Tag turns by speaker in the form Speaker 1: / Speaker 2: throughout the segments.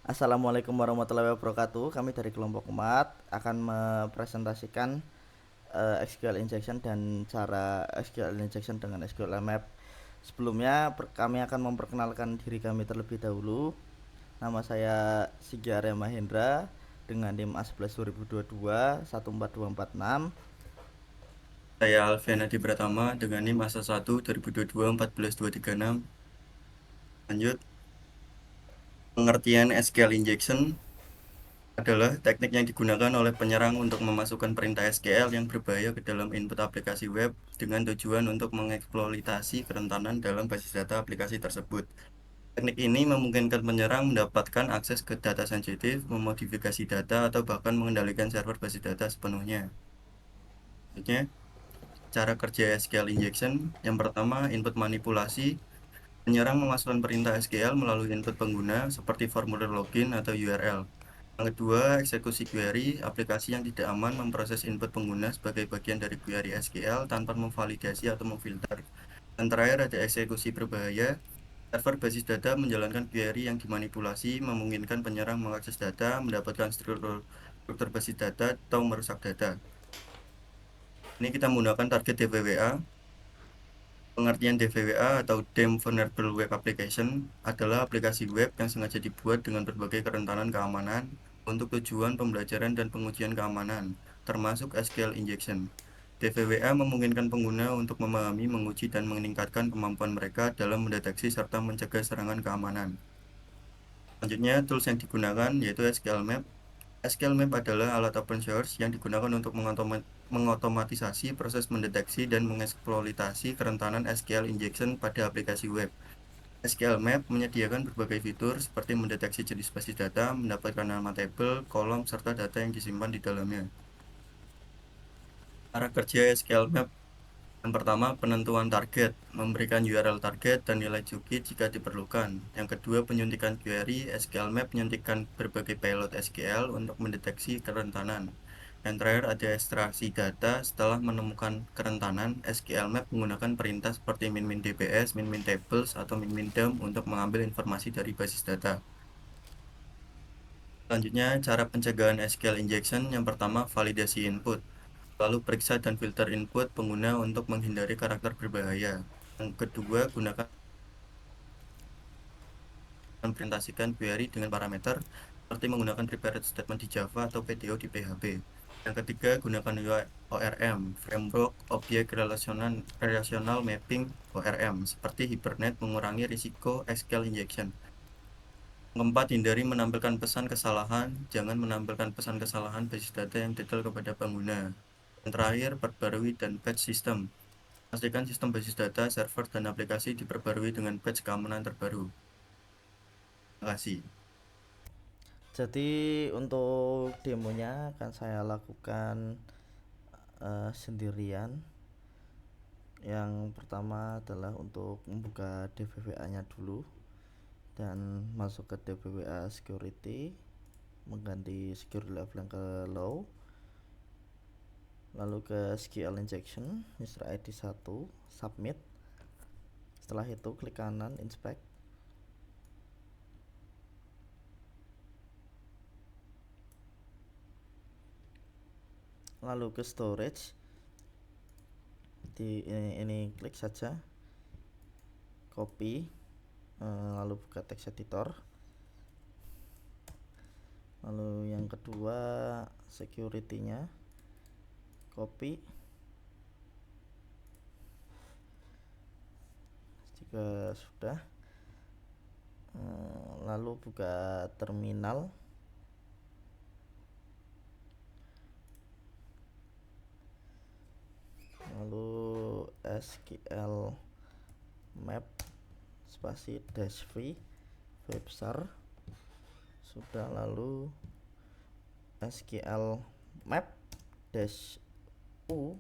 Speaker 1: Assalamualaikum warahmatullahi wabarakatuh. Kami dari kelompok Umat akan mempresentasikan SQL injection dan cara SQL injection dengan SQL map. Sebelumnya kami akan memperkenalkan diri kami terlebih dahulu. Nama saya Sigi Arya Mahendra dengan NIM A11 2022 14246.
Speaker 2: Saya Alfian Adi Pratama dengan NIM asa 1 2022 14236. Lanjut, pengertian SQL injection adalah teknik yang digunakan oleh penyerang untuk memasukkan perintah SQL yang berbahaya ke dalam input aplikasi web dengan tujuan untuk mengeksploitasi kerentanan dalam basis data aplikasi tersebut. Teknik ini memungkinkan penyerang mendapatkan akses ke data sensitif, memodifikasi data, atau bahkan mengendalikan server basis data sepenuhnya. Selanjutnya, cara kerja SQL injection. Yang pertama, input manipulasi. Penyerang memasukkan perintah SQL melalui input pengguna seperti formulir login atau URL. Yang kedua, eksekusi query, aplikasi yang tidak aman memproses input pengguna sebagai bagian dari query SQL tanpa memvalidasi atau memfilter. Dan terakhir ada eksekusi berbahaya, server basis data menjalankan query yang dimanipulasi, memungkinkan penyerang mengakses data, mendapatkan struktur basis data, atau merusak data. Ini kita menggunakan target DVWA. Pengertian DVWA atau Damn Vulnerable Web Application adalah aplikasi web yang sengaja dibuat dengan berbagai kerentanan keamanan untuk tujuan pembelajaran dan pengujian keamanan, termasuk SQL injection. DVWA memungkinkan pengguna untuk memahami, menguji, dan meningkatkan kemampuan mereka dalam mendeteksi serta mencegah serangan keamanan. Selanjutnya, tools yang digunakan yaitu SQL Map. SQL Map adalah alat open source yang digunakan untuk mengotomatisasi proses mendeteksi dan mengeksploitasi kerentanan SQL injection pada aplikasi web. SQL Map menyediakan berbagai fitur seperti mendeteksi jenis basis data, mendapatkan nama tabel, kolom, serta data yang disimpan di dalamnya. Cara kerja SQL Map. Yang pertama, penentuan target, memberikan URL target dan nilai cookie jika diperlukan. Yang kedua, penyuntikan query, SQL Map menyuntikkan berbagai payload SQL untuk mendeteksi kerentanan. Yang terakhir ada ekstraksi data. Setelah menemukan kerentanan, SQL Map menggunakan perintah seperti min-min dbs, min-min tables, atau min-min dump untuk mengambil informasi dari basis data. Selanjutnya, cara pencegahan SQL injection. Yang pertama, validasi input. Lalu periksa dan filter input pengguna untuk menghindari karakter berbahaya. Yang kedua, gunakan implementasikan query dengan parameter seperti menggunakan prepared statement di Java atau PDO di PHP. Yang ketiga, gunakan ORM, Framework Object Relational Mapping ORM, seperti Hibernate mengurangi risiko SQL injection. Yang keempat, hindari menampilkan pesan kesalahan. Jangan menampilkan pesan kesalahan basis data yang detail kepada pengguna. Yang terakhir, perbarui dan patch sistem. Pastikan sistem basis data, server, dan aplikasi diperbarui dengan patch keamanan terbaru. Terima kasih.
Speaker 1: Jadi untuk demonya akan saya lakukan sendirian. Yang pertama adalah untuk membuka DVWA-nya dulu dan masuk ke DVWA security, mengganti security level yang ke low, lalu ke SQL injection user ID 1, submit. Setelah itu klik kanan inspect, lalu ke storage. Di ini klik saja, copy, lalu buka text editor. Lalu yang kedua, security-nya copy. Jika sudah, lalu buka terminal, lalu SQL map spasi dash v besar sudah, lalu SQL map dash u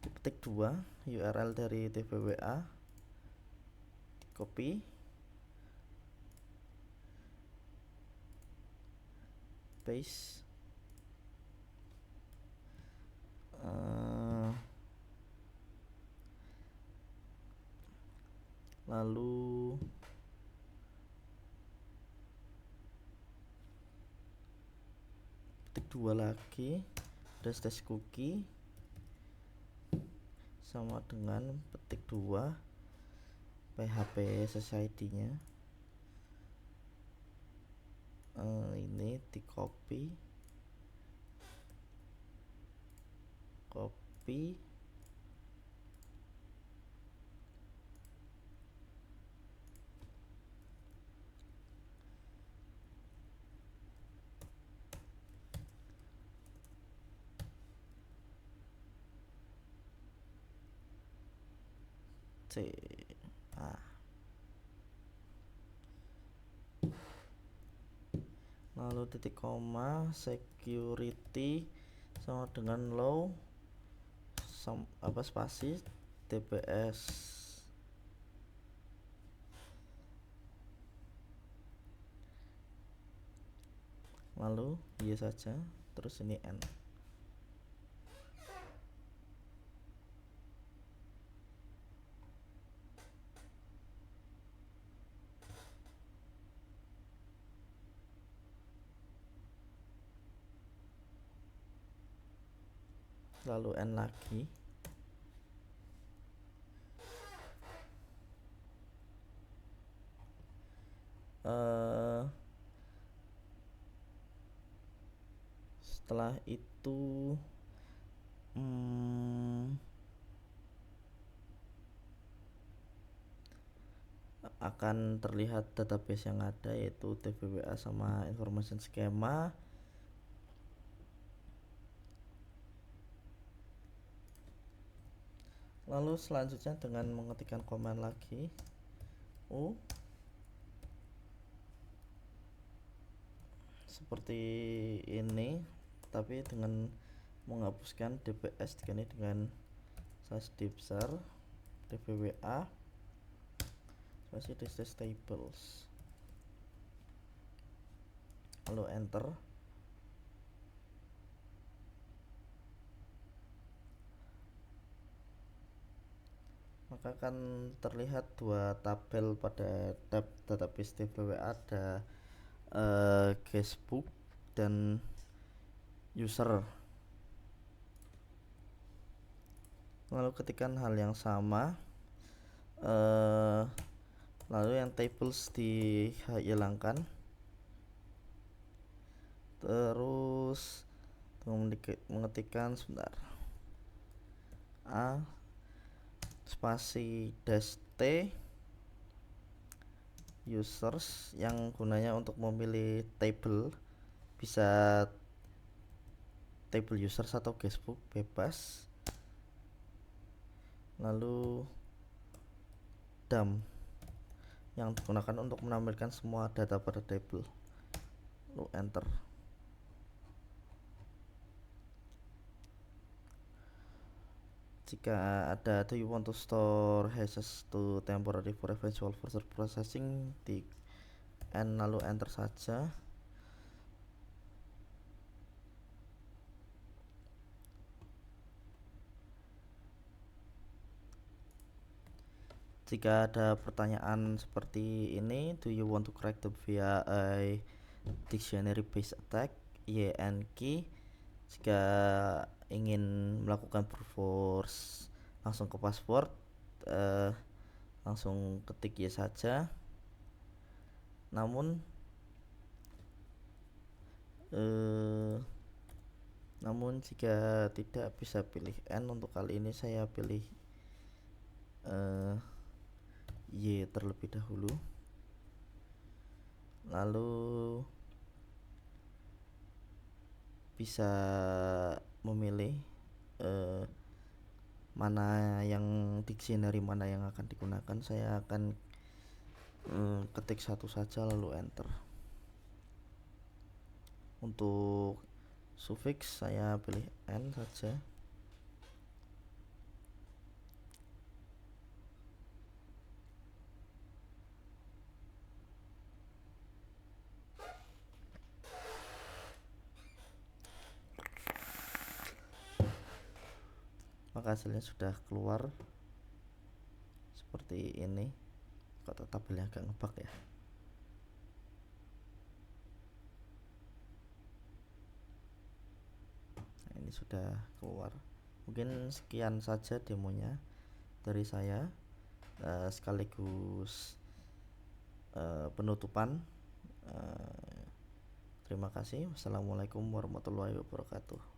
Speaker 1: ketik 2 URL dari DVWA, copy, paste, lalu 2 lagi dash cookie sama dengan petik 2 PHP SSID nya. Ini di copy C. Lalu titik koma security sama dengan low spasi TPS. Lalu Y saja, terus ini N. Lalu N lagi. Setelah itu akan terlihat database yang ada, yaitu TVWA sama information schema. Lalu selanjutnya dengan mengetikkan command lagi U seperti ini, tapi dengan menghapuskan DPS diganti dengan /d besar tvwa /dash tables, lalu enter. Maka akan terlihat dua tabel pada tab database TVWA, ada guestbook dan user. Lalu ketikkan hal yang sama, lalu yang tables dihilangkan, terus mengetikkan sebentar A spasi dash T users, yang gunanya untuk memilih table, bisa table users atau guestbook, bebas. Lalu dump, yang digunakan untuk menampilkan semua data pada table, lalu enter. Jika ada do you want to store hashes to temporary for eventual further processing, di N lalu enter saja. Jika ada pertanyaan seperti ini, do you want to correct them via a dictionary based attack, YN key. Jika ingin melakukan brute force langsung ke password, langsung ketik Y saja. Namun jika tidak, bisa pilih N. Untuk kali ini saya pilih Y terlebih dahulu. Lalu bisa memilih mana yang dictionary mana yang akan digunakan. Saya akan ketik satu saja lalu enter. Untuk suffix saya pilih N saja. Maka hasilnya sudah keluar seperti ini. Kok tabelnya agak ngebug ya. ini sudah keluar. Mungkin sekian saja demonya dari saya, sekaligus penutupan. Terima kasih. Wassalamualaikum warahmatullahi wabarakatuh.